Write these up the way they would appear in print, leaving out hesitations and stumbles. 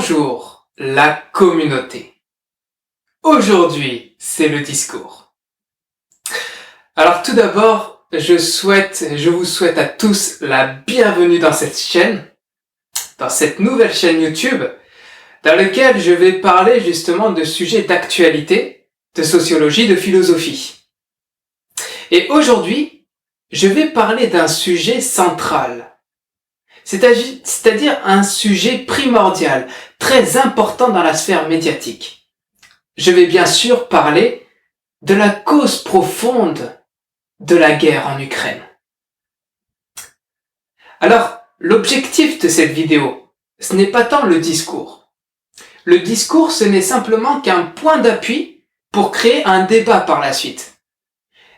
Bonjour, la communauté. Aujourd'hui, c'est le discours. Alors tout d'abord, je vous souhaite à tous la bienvenue dans cette chaîne, dans cette nouvelle chaîne YouTube, dans laquelle je vais parler justement de sujets d'actualité, de sociologie, de philosophie. Et aujourd'hui, je vais parler d'un sujet central. C'est-à-dire un sujet primordial, très important dans la sphère médiatique. Je vais bien sûr parler de la cause profonde de la guerre en Ukraine. Alors, l'objectif de cette vidéo, ce n'est pas tant le discours. Le discours, ce n'est simplement qu'un point d'appui pour créer un débat par la suite.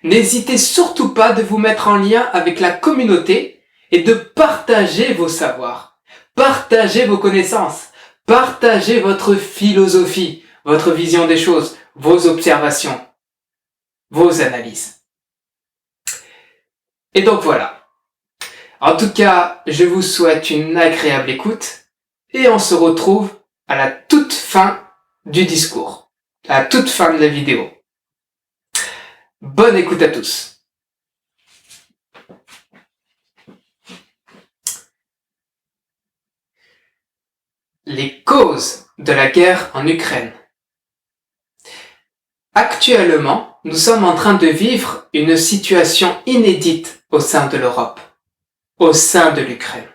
N'hésitez surtout pas de vous mettre en lien avec la communauté et de partager vos savoirs, partager vos connaissances, partager votre philosophie, votre vision des choses, vos observations, vos analyses. Et donc voilà. En tout cas, je vous souhaite une agréable écoute et on se retrouve à la toute fin du discours, à la toute fin de la vidéo. Bonne écoute à tous. Les causes de la guerre en Ukraine. Actuellement, nous sommes en train de vivre une situation inédite au sein de l'Europe, au sein de l'Ukraine.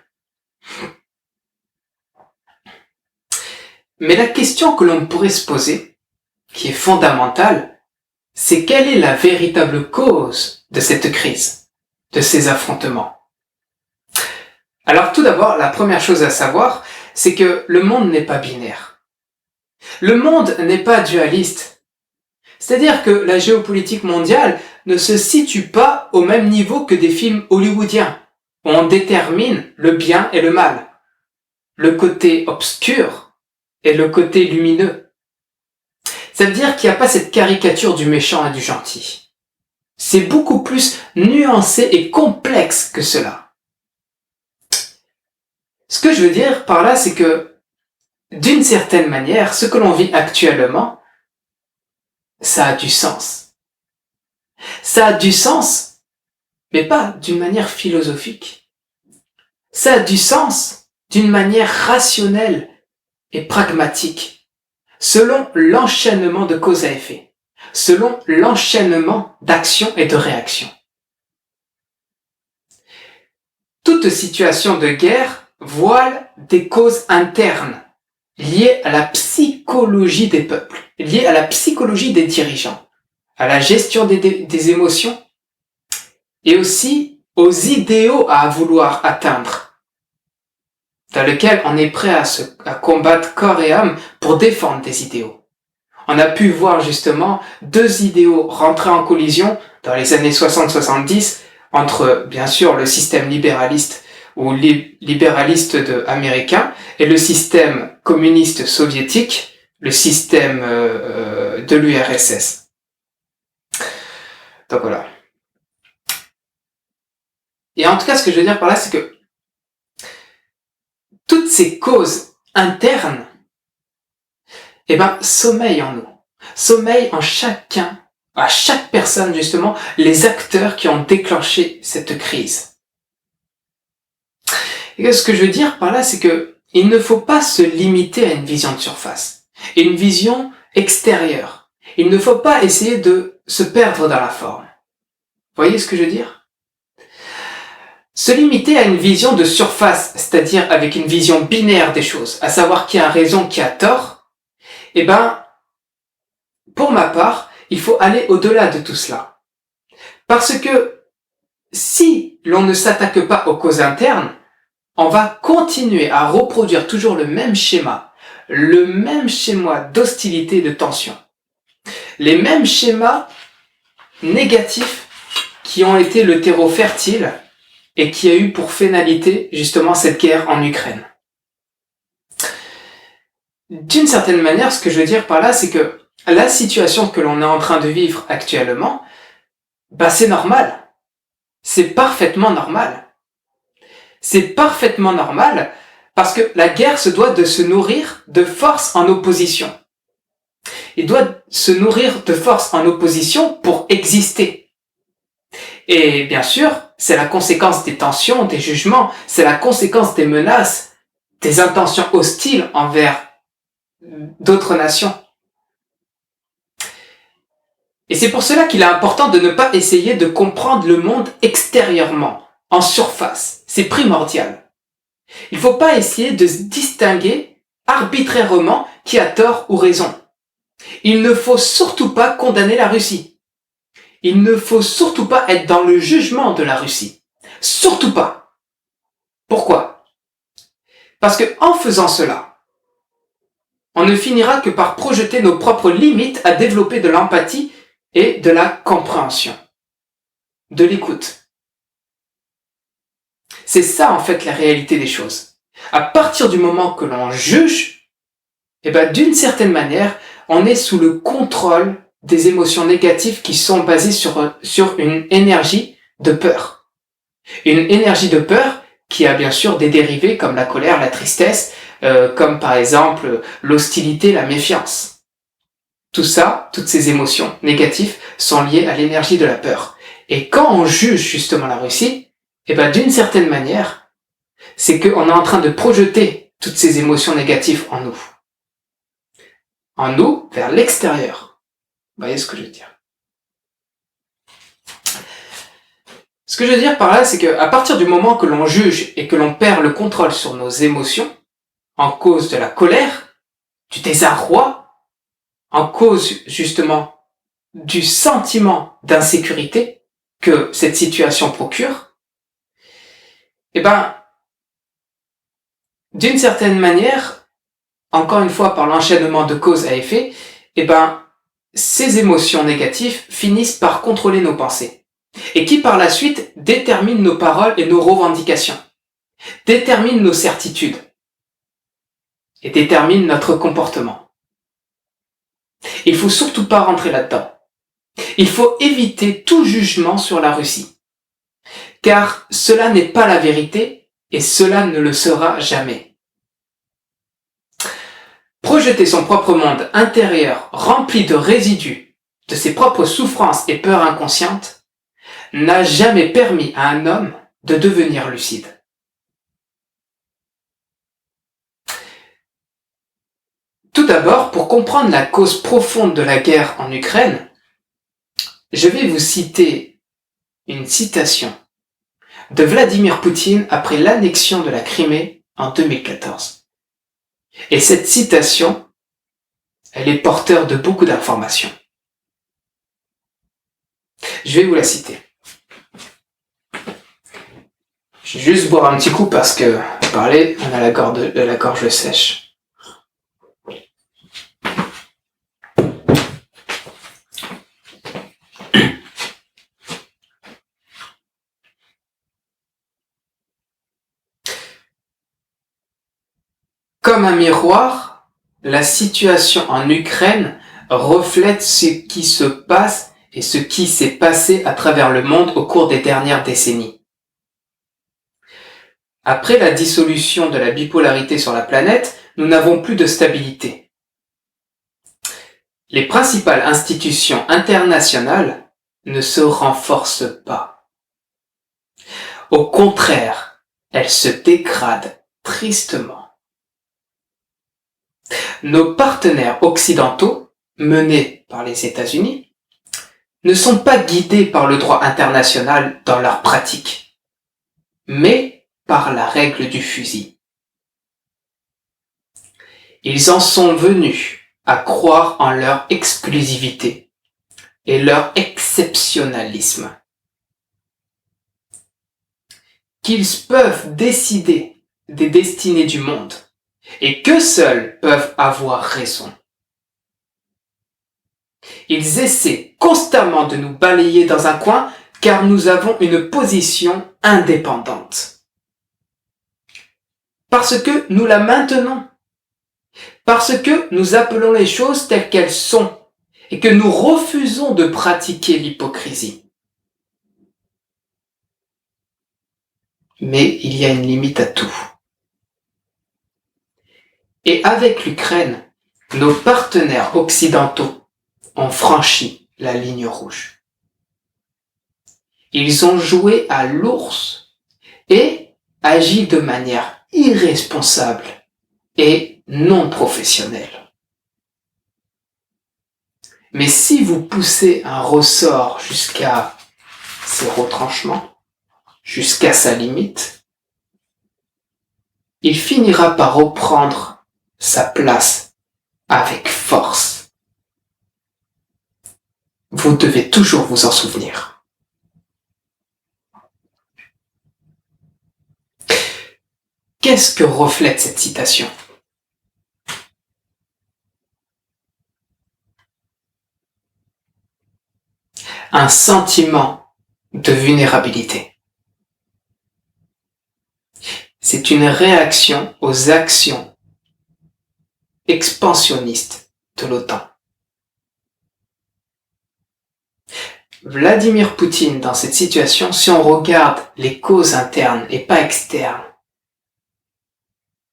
Mais la question que l'on pourrait se poser, qui est fondamentale, c'est quelle est la véritable cause de cette crise, de ces affrontements? Alors tout d'abord, la première chose à savoir, c'est que le monde n'est pas binaire. Le monde n'est pas dualiste. C'est-à-dire que la géopolitique mondiale ne se situe pas au même niveau que des films hollywoodiens, où on détermine le bien et le mal, le côté obscur et le côté lumineux. Ça veut dire qu'il n'y a pas cette caricature du méchant et du gentil. C'est beaucoup plus nuancé et complexe que cela. Ce que je veux dire par là, c'est que, d'une certaine manière, ce que l'on vit actuellement, ça a du sens. Ça a du sens, mais pas d'une manière philosophique. Ça a du sens d'une manière rationnelle et pragmatique, selon l'enchaînement de cause à effet, selon l'enchaînement d'actions et de réactions. Toute situation de guerre voile des causes internes liées à la psychologie des peuples, liées à la psychologie des dirigeants, à la gestion des émotions et aussi aux idéaux à vouloir atteindre, dans lesquels on est prêt à combattre corps et âme pour défendre des idéaux. On a pu voir justement deux idéaux rentrer en collision dans les années 60-70 entre, bien sûr, le système libéraliste ou libéraliste américain et le système communiste soviétique, le système de l'URSS. Donc voilà. Et en tout cas, ce que je veux dire par là, c'est que toutes ces causes internes, sommeillent en nous, sommeillent en chacun, à chaque personne justement, les acteurs qui ont déclenché cette crise. Et ce que je veux dire par là, c'est que il ne faut pas se limiter à une vision de surface, et une vision extérieure. Il ne faut pas essayer de se perdre dans la forme. Vous voyez ce que je veux dire? Se limiter à une vision de surface, c'est-à-dire avec une vision binaire des choses, à savoir qui a raison, qui a tort, pour ma part, il faut aller au-delà de tout cela. Parce que si l'on ne s'attaque pas aux causes internes, on va continuer à reproduire toujours le même schéma d'hostilité et de tension. Les mêmes schémas négatifs qui ont été le terreau fertile et qui a eu pour finalité justement cette guerre en Ukraine. D'une certaine manière, ce que je veux dire par là, c'est que la situation que l'on est en train de vivre actuellement, c'est normal. C'est parfaitement normal. C'est parfaitement normal Parce que la guerre se doit de se nourrir de forces en opposition. Il doit se nourrir de forces en opposition pour exister. Et bien sûr, c'est la conséquence des tensions, des jugements, c'est la conséquence des menaces, des intentions hostiles envers d'autres nations. Et c'est pour cela qu'il est important de ne pas essayer de comprendre le monde extérieurement, en surface. C'est primordial. Il ne faut pas essayer de se distinguer arbitrairement qui a tort ou raison. Il ne faut surtout pas condamner la Russie. Il ne faut surtout pas être dans le jugement de la Russie. Surtout pas. Pourquoi? Parce que en faisant cela, on ne finira que par projeter nos propres limites à développer de l'empathie et de la compréhension, de l'écoute. C'est ça en fait la réalité des choses. À partir du moment que l'on juge, d'une certaine manière, on est sous le contrôle des émotions négatives qui sont basées sur une énergie de peur. Une énergie de peur qui a bien sûr des dérivés comme la colère, la tristesse, comme par exemple l'hostilité, la méfiance. Tout ça, toutes ces émotions négatives sont liées à l'énergie de la peur. Et quand on juge justement la Russie, d'une certaine manière, c'est qu'on est en train de projeter toutes ces émotions négatives en nous. En nous, vers l'extérieur. Vous voyez ce que je veux dire? Ce que je veux dire par là, c'est qu'à partir du moment que l'on juge et que l'on perd le contrôle sur nos émotions, en cause de la colère, du désarroi, en cause justement du sentiment d'insécurité que cette situation procure, d'une certaine manière, encore une fois par l'enchaînement de cause à effet, ces émotions négatives finissent par contrôler nos pensées et qui par la suite déterminent nos paroles et nos revendications, déterminent nos certitudes et déterminent notre comportement. Il faut surtout pas rentrer là-dedans. Il faut éviter tout jugement sur la Russie, car cela n'est pas la vérité et cela ne le sera jamais. Projeter son propre monde intérieur rempli de résidus, de ses propres souffrances et peurs inconscientes, n'a jamais permis à un homme de devenir lucide. Tout d'abord, pour comprendre la cause profonde de la guerre en Ukraine, je vais vous citer une citation de Vladimir Poutine après l'annexion de la Crimée en 2014. Et cette citation, elle est porteure de beaucoup d'informations. Je vais vous la citer. Je vais juste boire un petit coup parce que parler, on a la gorge sèche. Comme un miroir, la situation en Ukraine reflète ce qui se passe et ce qui s'est passé à travers le monde au cours des dernières décennies. Après la dissolution de la bipolarité sur la planète, nous n'avons plus de stabilité. Les principales institutions internationales ne se renforcent pas. Au contraire, elles se dégradent tristement. Nos partenaires occidentaux, menés par les États-Unis, ne sont pas guidés par le droit international dans leur pratique, mais par la règle du fusil. Ils en sont venus à croire en leur exclusivité et leur exceptionnalisme. Qu'ils peuvent décider des destinées du monde et qu'eux seuls peuvent avoir raison. Ils essaient constamment de nous balayer dans un coin car nous avons une position indépendante. Parce que nous la maintenons. Parce que nous appelons les choses telles qu'elles sont et que nous refusons de pratiquer l'hypocrisie. Mais il y a une limite à tout. Et avec l'Ukraine, nos partenaires occidentaux ont franchi la ligne rouge. Ils ont joué à l'ours et agi de manière irresponsable et non professionnelle. Mais si vous poussez un ressort jusqu'à ses retranchements, jusqu'à sa limite, il finira par reprendre sa place avec force. Vous devez toujours vous en souvenir. Qu'est-ce que reflète cette citation ? Un sentiment de vulnérabilité. C'est une réaction aux actions expansionnistes de l'OTAN. Vladimir Poutine, dans cette situation, si on regarde les causes internes et pas externes,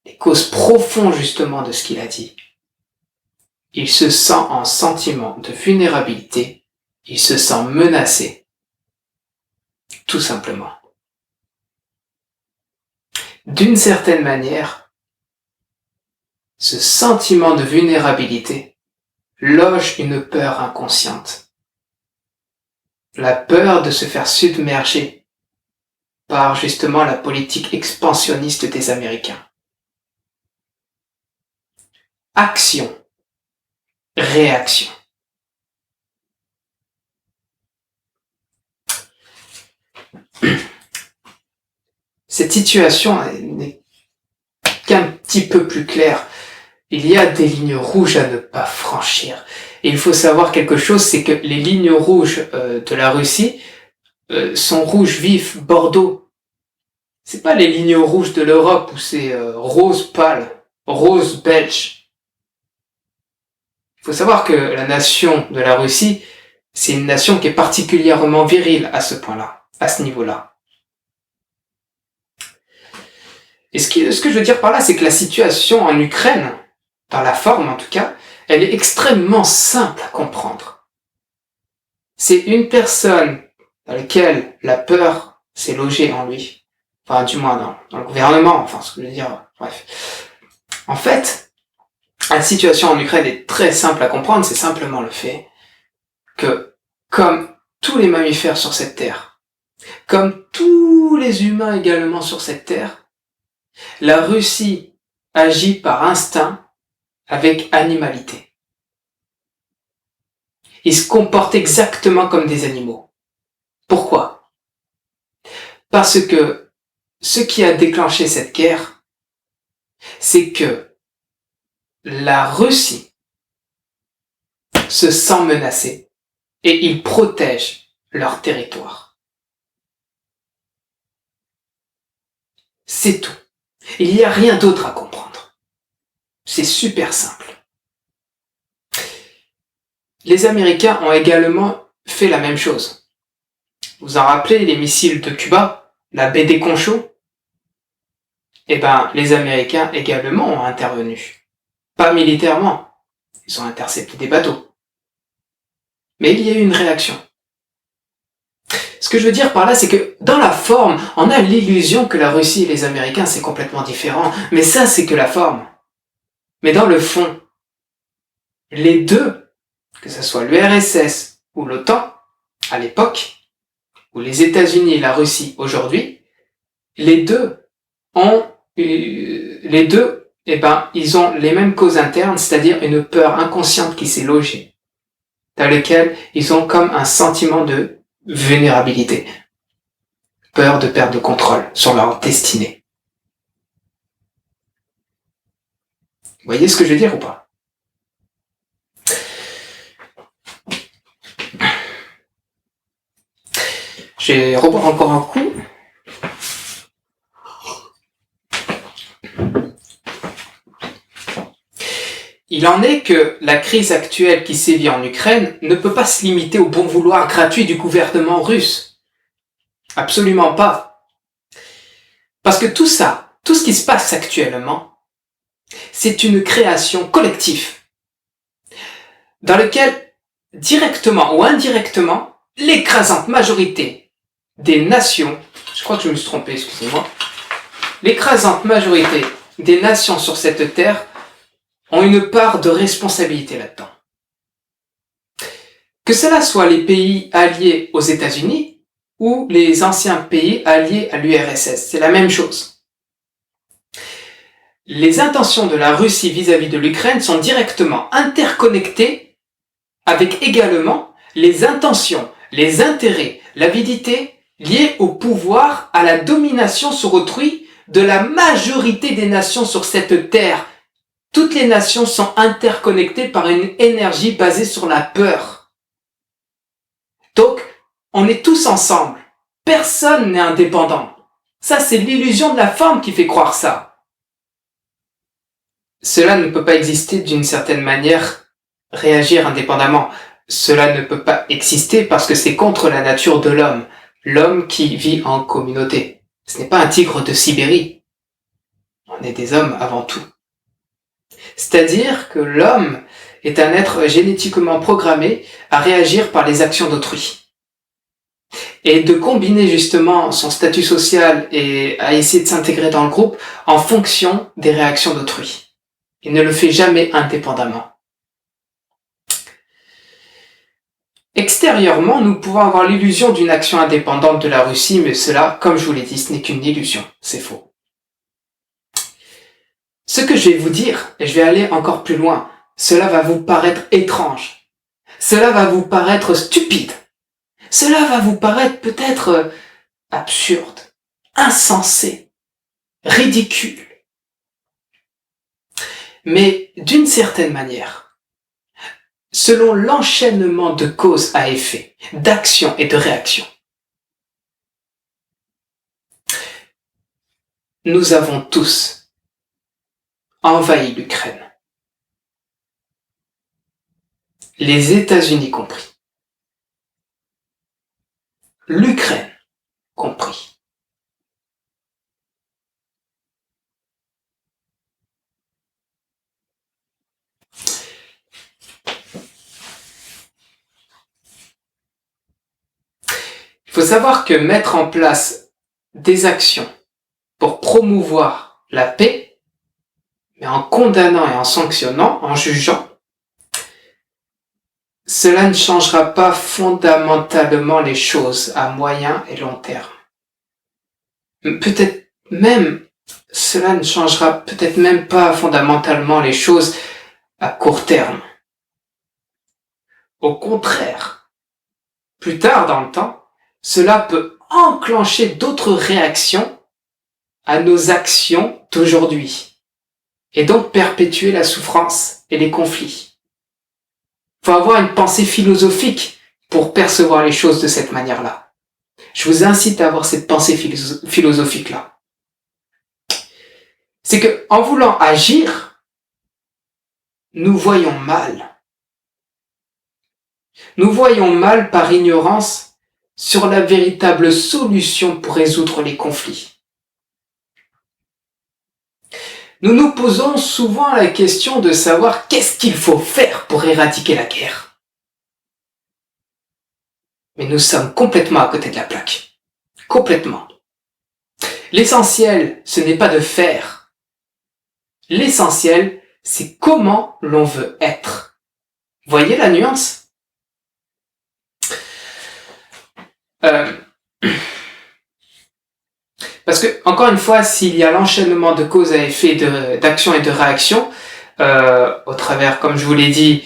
les causes profondes justement de ce qu'il a dit, il se sent en sentiment de vulnérabilité, il se sent menacé, tout simplement. D'une certaine manière, ce sentiment de vulnérabilité loge une peur inconsciente. La peur de se faire submerger par justement la politique expansionniste des Américains. Action, réaction. Cette situation n'est qu'un petit peu plus claire. Il y a des lignes rouges à ne pas franchir. Et il faut savoir quelque chose, c'est que les lignes rouges de la Russie sont rouges vifs, bordeaux. C'est pas les lignes rouges de l'Europe où c'est rose pâle, rose belge. Il faut savoir que la nation de la Russie, c'est une nation qui est particulièrement virile à ce point-là, à ce niveau-là. Et ce que je veux dire par là, c'est que la situation en Ukraine, dans la forme en tout cas, elle est extrêmement simple à comprendre. C'est une personne dans laquelle la peur s'est logée en lui. Enfin, du moins dans le gouvernement, enfin ce que je veux dire, bref. En fait, la situation en Ukraine est très simple à comprendre, c'est simplement le fait que, comme tous les mammifères sur cette terre, comme tous les humains également sur cette terre, la Russie agit par instinct avec animalité. Ils se comportent exactement comme des animaux. Pourquoi ? Parce que ce qui a déclenché cette guerre, c'est que la Russie se sent menacée et ils protègent leur territoire. C'est tout. Il n'y a rien d'autre à comprendre. C'est super simple. Les Américains ont également fait la même chose. Vous en rappelez les missiles de Cuba, la baie des Conchos ? Eh ben, les Américains également ont intervenu. Pas militairement. Ils ont intercepté des bateaux. Mais il y a eu une réaction. Ce que je veux dire par là, c'est que dans la forme, on a l'illusion que la Russie et les Américains, c'est complètement différent. Mais ça, c'est que la forme. Mais dans le fond, les deux, que ce soit l'URSS ou l'OTAN, à l'époque, ou les États-Unis et la Russie aujourd'hui, les deux, ils ont les mêmes causes internes, c'est-à-dire une peur inconsciente qui s'est logée, dans laquelle ils ont comme un sentiment de vulnérabilité, peur de perdre le contrôle sur leur destinée. Vous voyez ce que je veux dire ou pas ? Je vais reprendre encore un coup. Il en est que la crise actuelle qui sévit en Ukraine ne peut pas se limiter au bon vouloir gratuit du gouvernement russe. Absolument pas. Parce que tout ça, tout ce qui se passe actuellement, C'est une création collective dans laquelle, directement ou indirectement, l'écrasante majorité des nations, je crois que je me suis trompé, excusez-moi, l'écrasante majorité des nations sur cette terre ont une part de responsabilité là-dedans. Que cela soit les pays alliés aux États-Unis ou les anciens pays alliés à l'URSS, c'est la même chose. Les intentions de la Russie vis-à-vis de l'Ukraine sont directement interconnectées avec également les intentions, les intérêts, l'avidité liés au pouvoir, à la domination sur autrui de la majorité des nations sur cette terre. Toutes les nations sont interconnectées par une énergie basée sur la peur. Donc, on est tous ensemble. Personne n'est indépendant. Ça, c'est l'illusion de la forme qui fait croire ça. Cela ne peut pas exister d'une certaine manière, réagir indépendamment. Cela ne peut pas exister parce que c'est contre la nature de l'homme. L'homme qui vit en communauté. Ce n'est pas un tigre de Sibérie. On est des hommes avant tout. C'est-à-dire que l'homme est un être génétiquement programmé à réagir par les actions d'autrui. Et de combiner justement son statut social et à essayer de s'intégrer dans le groupe en fonction des réactions d'autrui. Il ne le fait jamais indépendamment. Extérieurement, nous pouvons avoir l'illusion d'une action indépendante de la Russie, mais cela, comme je vous l'ai dit, ce n'est qu'une illusion. C'est faux. Ce que je vais vous dire, et je vais aller encore plus loin, cela va vous paraître étrange. Cela va vous paraître stupide. Cela va vous paraître peut-être absurde, insensé, ridicule. Mais d'une certaine manière, selon l'enchaînement de cause à effet, d'action et de réaction, nous avons tous envahi l'Ukraine. Les États-Unis compris. L'Ukraine compris. Il faut savoir que mettre en place des actions pour promouvoir la paix, mais en condamnant et en sanctionnant, en jugeant, cela ne changera pas fondamentalement les choses à moyen et long terme. Peut-être même, cela ne changera peut-être même pas fondamentalement les choses à court terme. Au contraire, plus tard dans le temps, cela peut enclencher d'autres réactions à nos actions d'aujourd'hui, et donc perpétuer la souffrance et les conflits. Il faut avoir une pensée philosophique pour percevoir les choses de cette manière-là. Je vous incite à avoir cette pensée philosophique-là. C'est que, en voulant agir, nous voyons mal. Nous voyons mal par ignorance sur la véritable solution pour résoudre les conflits. Nous nous posons souvent la question de savoir qu'est-ce qu'il faut faire pour éradiquer la guerre. Mais nous sommes complètement à côté de la plaque. Complètement. L'essentiel, ce n'est pas de faire. L'essentiel, c'est comment l'on veut être. Voyez la nuance ? Parce que, encore une fois, s'il y a l'enchaînement de cause à effet, d'action et de réaction, au travers, comme je vous l'ai dit,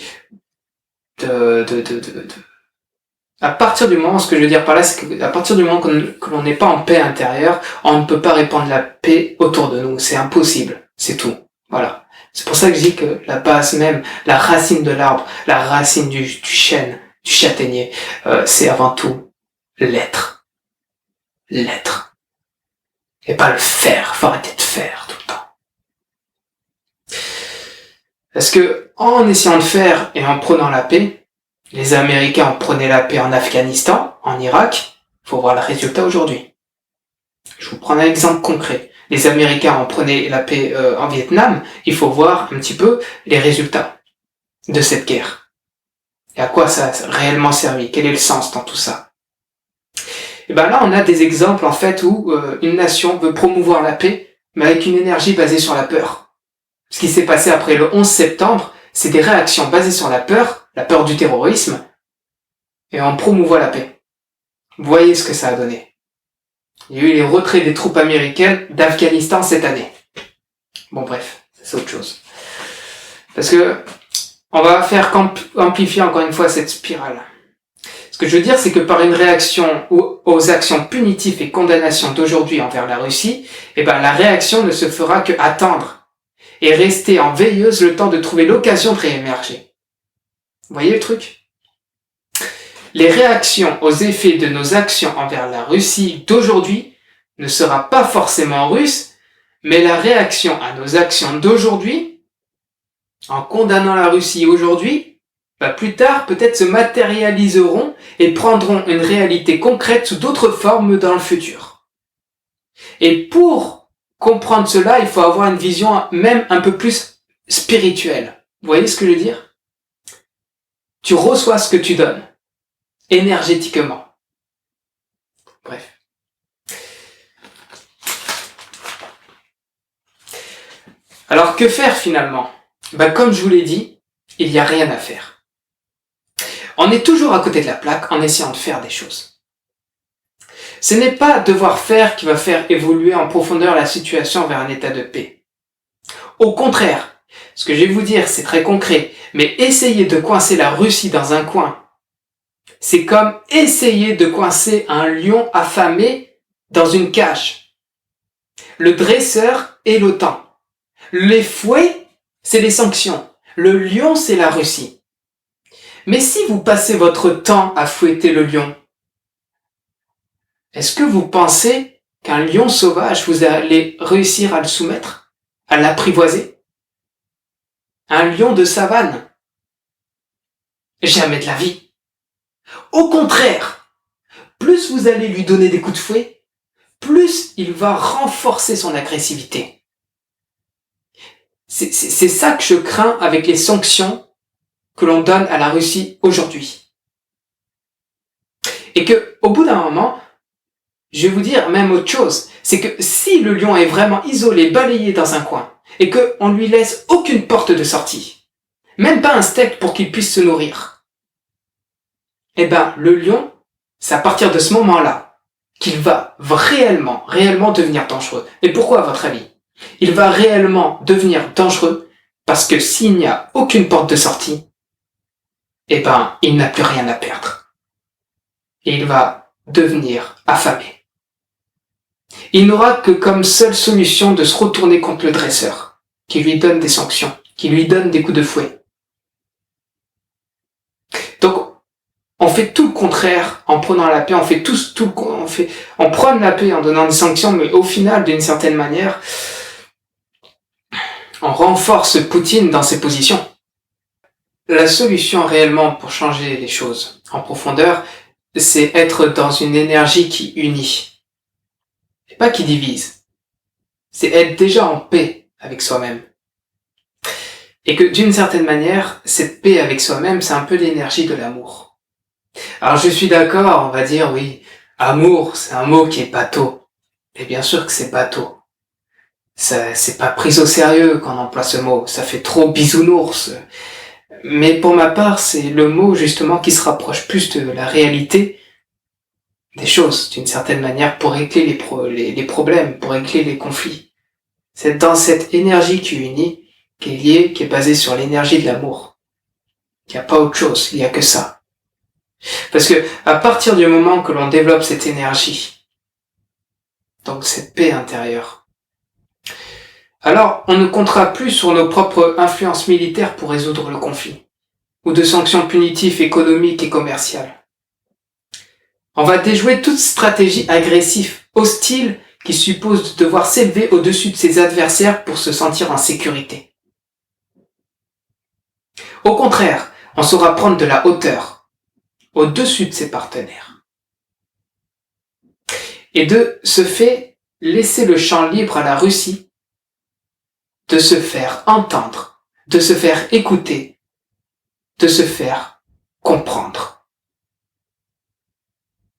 à partir du moment, ce que je veux dire par là, c'est qu'à partir du moment que l'on n'est pas en paix intérieure, on ne peut pas répandre la paix autour de nous. C'est impossible. C'est tout. Voilà. C'est pour ça que je dis que la base même, la racine de l'arbre, la racine du chêne, du châtaignier, c'est avant tout l'être. L'être. Et pas le faire. Faut arrêter de faire tout le temps. Parce que, en essayant de faire et en prenant la paix, les Américains ont prôné la paix en Afghanistan, en Irak, faut voir le résultat aujourd'hui. Je vous prends un exemple concret. les Américains ont pris la paix en Vietnam, il faut voir un petit peu les résultats de cette guerre. Et à quoi ça a réellement servi? Quel est le sens dans tout ça? Et ben là, on a des exemples en fait où une nation veut promouvoir la paix, mais avec une énergie basée sur la peur. Ce qui s'est passé après le 11 septembre, c'est des réactions basées sur la peur du terrorisme, et on promouvoit la paix. Vous voyez ce que ça a donné. Il y a eu les retraits des troupes américaines d'Afghanistan cette année. Bon bref, c'est autre chose. Parce que on va faire amplifier encore une fois cette spirale. Ce que je veux dire, c'est que par une réaction aux actions punitives et condamnations d'aujourd'hui envers la Russie, la réaction ne se fera que attendre et rester en veilleuse le temps de trouver l'occasion de réémerger. Vous voyez le truc? Les réactions aux effets de nos actions envers la Russie d'aujourd'hui ne sera pas forcément russe, mais la réaction à nos actions d'aujourd'hui, en condamnant la Russie aujourd'hui, plus tard peut-être se matérialiseront et prendront une réalité concrète sous d'autres formes dans le futur. Et pour comprendre cela, il faut avoir une vision même un peu plus spirituelle. Vous voyez ce que je veux dire? Tu reçois ce que tu donnes, énergétiquement. Bref. Alors que faire finalement? Comme je vous l'ai dit, il n'y a rien à faire. On est toujours à côté de la plaque en essayant de faire des choses. Ce n'est pas devoir faire qui va faire évoluer en profondeur la situation vers un état de paix. Au contraire, ce que je vais vous dire, c'est très concret, mais essayer de coincer la Russie dans un coin, c'est comme essayer de coincer un lion affamé dans une cage. Le dresseur est l'OTAN. Les fouets, c'est les sanctions. Le lion, c'est la Russie. Mais si vous passez votre temps à fouetter le lion, est-ce que vous pensez qu'un lion sauvage, vous allez réussir à le soumettre, à l'apprivoiser? Un lion de savane? Jamais de la vie. Au contraire, plus vous allez lui donner des coups de fouet, plus il va renforcer son agressivité. C'est ça que je crains avec les sanctions que l'on donne à la Russie aujourd'hui. Et que, au bout d'un moment, je vais vous dire même autre chose, c'est que si le lion est vraiment isolé, balayé dans un coin, et qu'on lui laisse aucune porte de sortie, même pas un steak pour qu'il puisse se nourrir, le lion, c'est à partir de ce moment-là qu'il va réellement devenir dangereux. Et pourquoi à votre avis? Il va réellement devenir dangereux parce que s'il n'y a aucune porte de sortie, il n'a plus rien à perdre. Et il va devenir affamé. Il n'aura que comme seule solution de se retourner contre le dresseur, qui lui donne des sanctions, qui lui donne des coups de fouet. Donc, on fait tout le contraire en prenant la paix, on prône la paix en donnant des sanctions, mais au final, d'une certaine manière, on renforce Poutine dans ses positions. La solution réellement pour changer les choses en profondeur, c'est être dans une énergie qui unit, et pas qui divise. C'est être déjà en paix avec soi-même. Et que d'une certaine manière, cette paix avec soi-même, c'est un peu l'énergie de l'amour. Alors je suis d'accord, on va dire oui, amour, c'est un mot qui est bateau. Et bien sûr que c'est bateau. C'est pas pris au sérieux quand on emploie ce mot, ça fait trop bisounours. Mais pour ma part, c'est le mot justement qui se rapproche plus de la réalité des choses, d'une certaine manière, pour régler les problèmes, pour régler les conflits. C'est dans cette énergie qui unit, qui est liée, qui est basée sur l'énergie de l'amour. Il n'y a pas autre chose, il n'y a que ça. Parce que à partir du moment que l'on développe cette énergie, donc cette paix intérieure, alors on ne comptera plus sur nos propres influences militaires pour résoudre le conflit, ou de sanctions punitives économiques et commerciales. On va déjouer toute stratégie agressive, hostile, qui suppose de devoir s'élever au-dessus de ses adversaires pour se sentir en sécurité. Au contraire, on saura prendre de la hauteur, au-dessus de ses partenaires. Et de ce fait, laisser le champ libre à la Russie de se faire entendre, de se faire écouter, de se faire comprendre.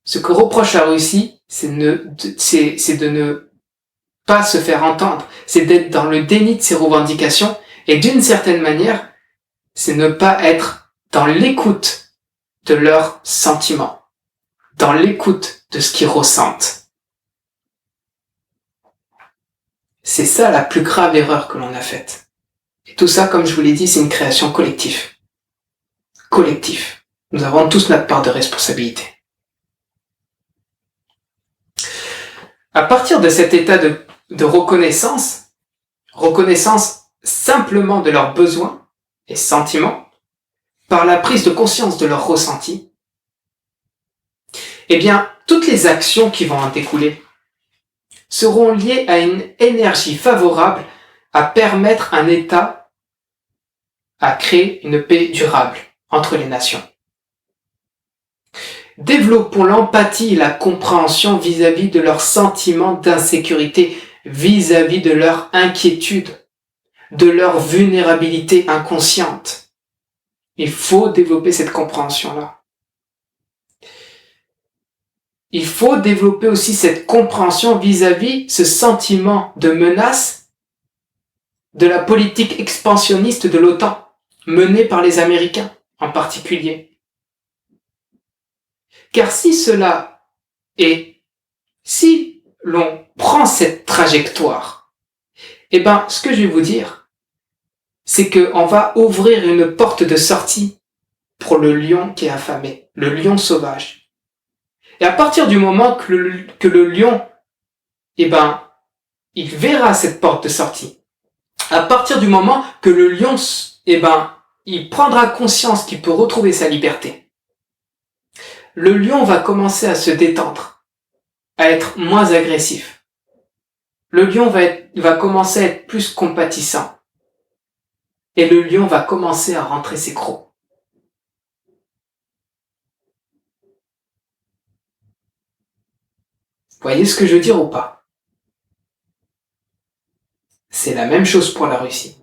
Ce que reproche la Russie, c'est de ne pas se faire entendre, c'est d'être dans le déni de ses revendications, et d'une certaine manière, c'est ne pas être dans l'écoute de leurs sentiments, dans l'écoute de ce qu'ils ressentent. C'est ça la plus grave erreur que l'on a faite. Et tout ça, comme je vous l'ai dit, c'est une création collective. Collectif. Nous avons tous notre part de responsabilité. À partir de cet état de reconnaissance simplement de leurs besoins et sentiments, par la prise de conscience de leurs ressentis, eh bien, toutes les actions qui vont en découler seront liées à une énergie favorable à permettre un état à créer une paix durable entre les nations. Développons l'empathie et la compréhension vis-à-vis de leurs sentiments d'insécurité, vis-à-vis de leur inquiétude, de leur vulnérabilité inconsciente. Il faut développer cette compréhension-là. Il faut développer aussi cette compréhension vis-à-vis ce sentiment de menace de la politique expansionniste de l'OTAN, menée par les Américains en particulier. Car si l'on prend cette trajectoire, ce que je vais vous dire, c'est qu'on va ouvrir une porte de sortie pour le lion qui est affamé, le lion sauvage. Et à partir du moment que le lion, il verra cette porte de sortie, à partir du moment que le lion, il prendra conscience qu'il peut retrouver sa liberté, le lion va commencer à se détendre, à être moins agressif. Le lion va commencer à être plus compatissant. Et le lion va commencer à rentrer ses crocs. Vous voyez ce que je veux dire ou pas? C'est la même chose pour la Russie.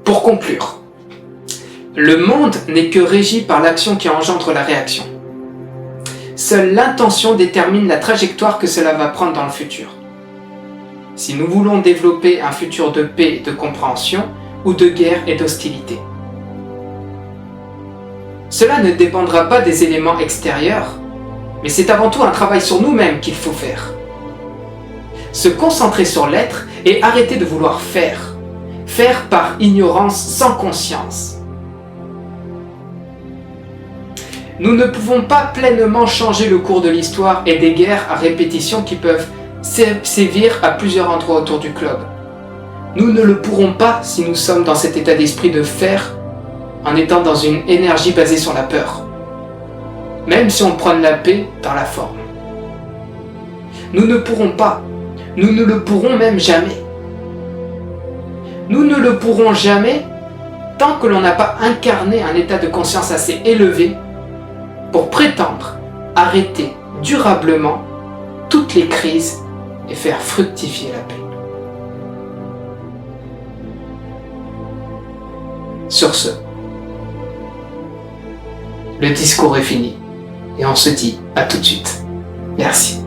Pour conclure, le monde n'est que régi par l'action qui engendre la réaction. Seule l'intention détermine la trajectoire que cela va prendre dans le futur. Si nous voulons développer un futur de paix et de compréhension, ou de guerre et d'hostilité. Cela ne dépendra pas des éléments extérieurs, mais c'est avant tout un travail sur nous-mêmes qu'il faut faire. Se concentrer sur l'être et arrêter de vouloir faire. Faire par ignorance sans conscience. Nous ne pouvons pas pleinement changer le cours de l'histoire et des guerres à répétition qui peuvent sévir à plusieurs endroits autour du globe. Nous ne le pourrons pas si nous sommes dans cet état d'esprit de faire en étant dans une énergie basée sur la peur. Même si on prône la paix dans la forme. Nous ne pourrons pas. Nous ne le pourrons même jamais. Nous ne le pourrons jamais tant que l'on n'a pas incarné un état de conscience assez élevé pour prétendre arrêter durablement toutes les crises et faire fructifier la paix. Sur ce, le discours est fini et on se dit à tout de suite. Merci.